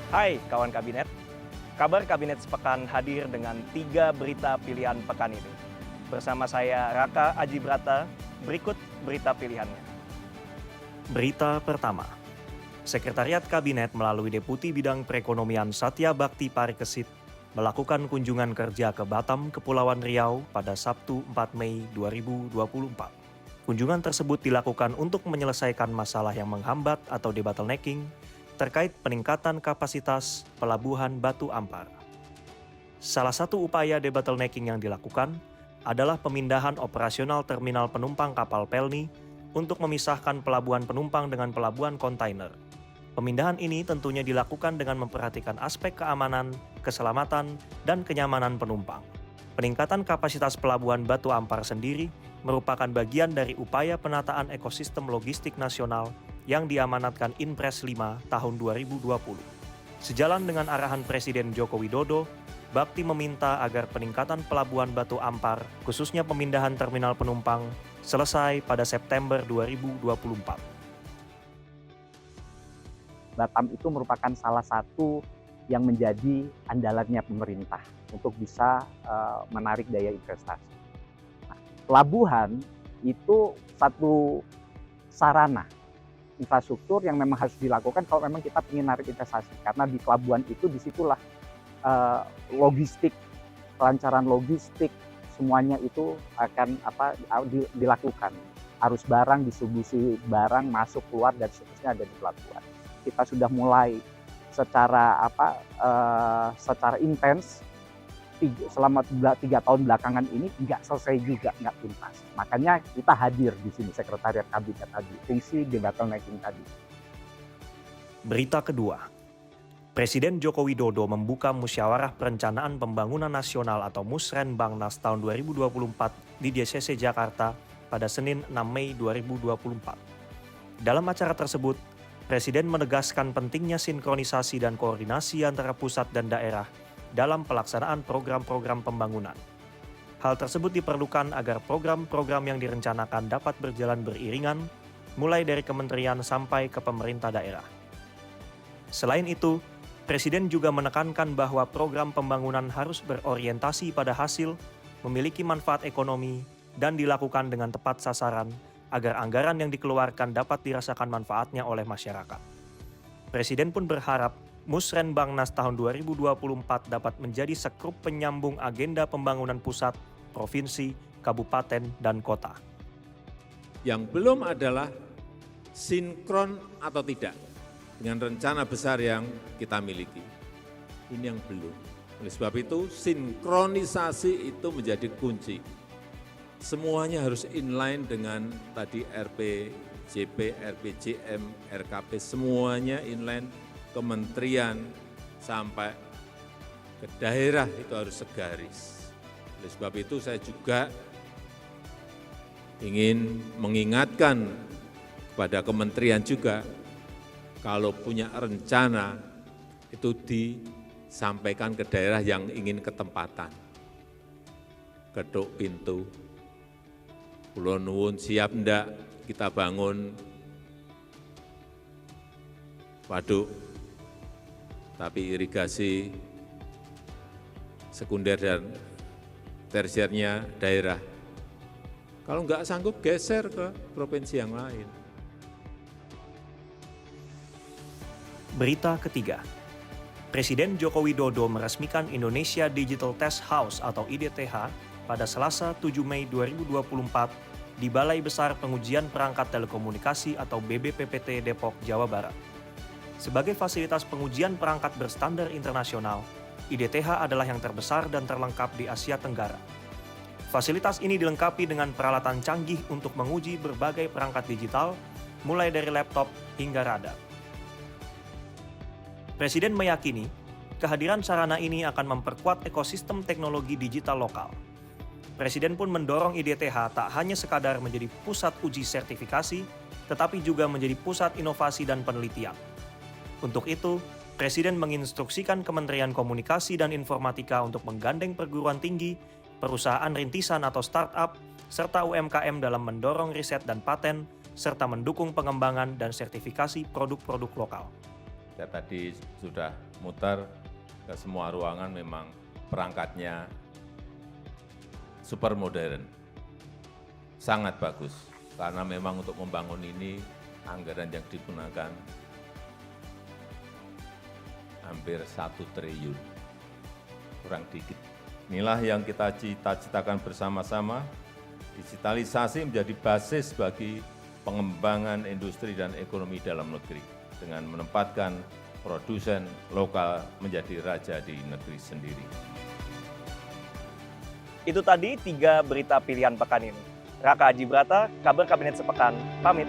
Hai kawan kabinet, kabar kabinet sepekan hadir dengan 3 berita pilihan pekan ini. Bersama saya Raka Aji Brata, berikut berita pilihannya. Berita pertama, Sekretariat Kabinet melalui Deputi Bidang Perekonomian Satya Bakti Parikesit melakukan kunjungan kerja ke Batam, Kepulauan Riau pada Sabtu 4 Mei 2024. Kunjungan tersebut dilakukan untuk menyelesaikan masalah yang menghambat atau debottlenecking terkait peningkatan kapasitas Pelabuhan Batu Ampar. Salah satu upaya debottlenecking yang dilakukan adalah pemindahan operasional terminal penumpang kapal Pelni untuk memisahkan pelabuhan penumpang dengan pelabuhan kontainer. Pemindahan ini tentunya dilakukan dengan memperhatikan aspek keamanan, keselamatan, dan kenyamanan penumpang. Peningkatan kapasitas Pelabuhan Batu Ampar sendiri merupakan bagian dari upaya penataan ekosistem logistik nasional yang diamanatkan Inpres 5 tahun 2020. Sejalan dengan arahan Presiden Joko Widodo, Bakti meminta agar peningkatan Pelabuhan Batu Ampar, khususnya pemindahan terminal penumpang, selesai pada September 2024. Batam itu merupakan salah satu yang menjadi andalannya pemerintah untuk bisa menarik daya investasi. Nah, pelabuhan itu satu sarana infrastruktur yang memang harus dilakukan kalau memang kita ingin menarik investasi. Karena di pelabuhan itu disitulah logistik, kelancaran logistik, semuanya itu akan dilakukan. Arus barang, distribusi barang masuk keluar dan seterusnya ada di pelabuhan. Kita sudah mulai secara intens selama 3 tahun belakangan ini nggak selesai juga, nggak tuntas. Makanya kita hadir di sini, Sekretariat Kabinet tadi, fungsi debottlenecking tadi. Berita kedua, Presiden Joko Widodo membuka Musyawarah Perencanaan Pembangunan Nasional atau Musrenbangnas tahun 2024 di DCC Jakarta pada Senin 6 Mei 2024. Dalam acara tersebut, Presiden menegaskan pentingnya sinkronisasi dan koordinasi antara pusat dan daerah dalam pelaksanaan program-program pembangunan. Hal tersebut diperlukan agar program-program yang direncanakan dapat berjalan beriringan, mulai dari kementerian sampai ke pemerintah daerah. Selain itu, Presiden juga menekankan bahwa program pembangunan harus berorientasi pada hasil, memiliki manfaat ekonomi, dan dilakukan dengan tepat sasaran, agar anggaran yang dikeluarkan dapat dirasakan manfaatnya oleh masyarakat. Presiden pun berharap Musrenbangnas tahun 2024 dapat menjadi sekrup penyambung agenda pembangunan pusat, provinsi, kabupaten, dan kota. Yang belum adalah sinkron atau tidak dengan rencana besar yang kita miliki. Ini yang belum. Oleh sebab itu, sinkronisasi itu menjadi kunci. Semuanya harus inline dengan tadi RPJP, RPJM, RKP, semuanya inline, kementerian sampai ke daerah itu harus segaris. Oleh sebab itu saya juga ingin mengingatkan kepada kementerian juga, kalau punya rencana itu disampaikan ke daerah yang ingin ketempatan. Ketuk pintu. Kula nuwun siap ndak kita bangun waduk, tapi irigasi sekunder dan tersiernya daerah. Kalau nggak sanggup geser ke provinsi yang lain. Berita ketiga, Presiden Joko Widodo meresmikan Indonesia Digital Test House atau IDTH pada Selasa 7 Mei 2024 di Balai Besar Pengujian Perangkat Telekomunikasi atau BBPPT Depok, Jawa Barat. Sebagai fasilitas pengujian perangkat berstandar internasional, IDTH adalah yang terbesar dan terlengkap di Asia Tenggara. Fasilitas ini dilengkapi dengan peralatan canggih untuk menguji berbagai perangkat digital, mulai dari laptop hingga radar. Presiden meyakini kehadiran sarana ini akan memperkuat ekosistem teknologi digital lokal. Presiden pun mendorong IDTH tak hanya sekadar menjadi pusat uji sertifikasi, tetapi juga menjadi pusat inovasi dan penelitian. Untuk itu, Presiden menginstruksikan Kementerian Komunikasi dan Informatika untuk menggandeng perguruan tinggi, perusahaan rintisan atau startup, serta UMKM dalam mendorong riset dan paten, serta mendukung pengembangan dan sertifikasi produk-produk lokal. Saya tadi sudah muter ke semua ruangan memang perangkatnya super modern. Sangat bagus, karena memang untuk membangun ini anggaran yang digunakan hampir 1 triliun, kurang dikit. Inilah yang kita cita-citakan bersama-sama, digitalisasi menjadi basis bagi pengembangan industri dan ekonomi dalam negeri, dengan menempatkan produsen lokal menjadi raja di negeri sendiri. Itu tadi 3 berita pilihan pekan ini. Raka Aji Brata, Kabar Kabinet Sepekan, pamit.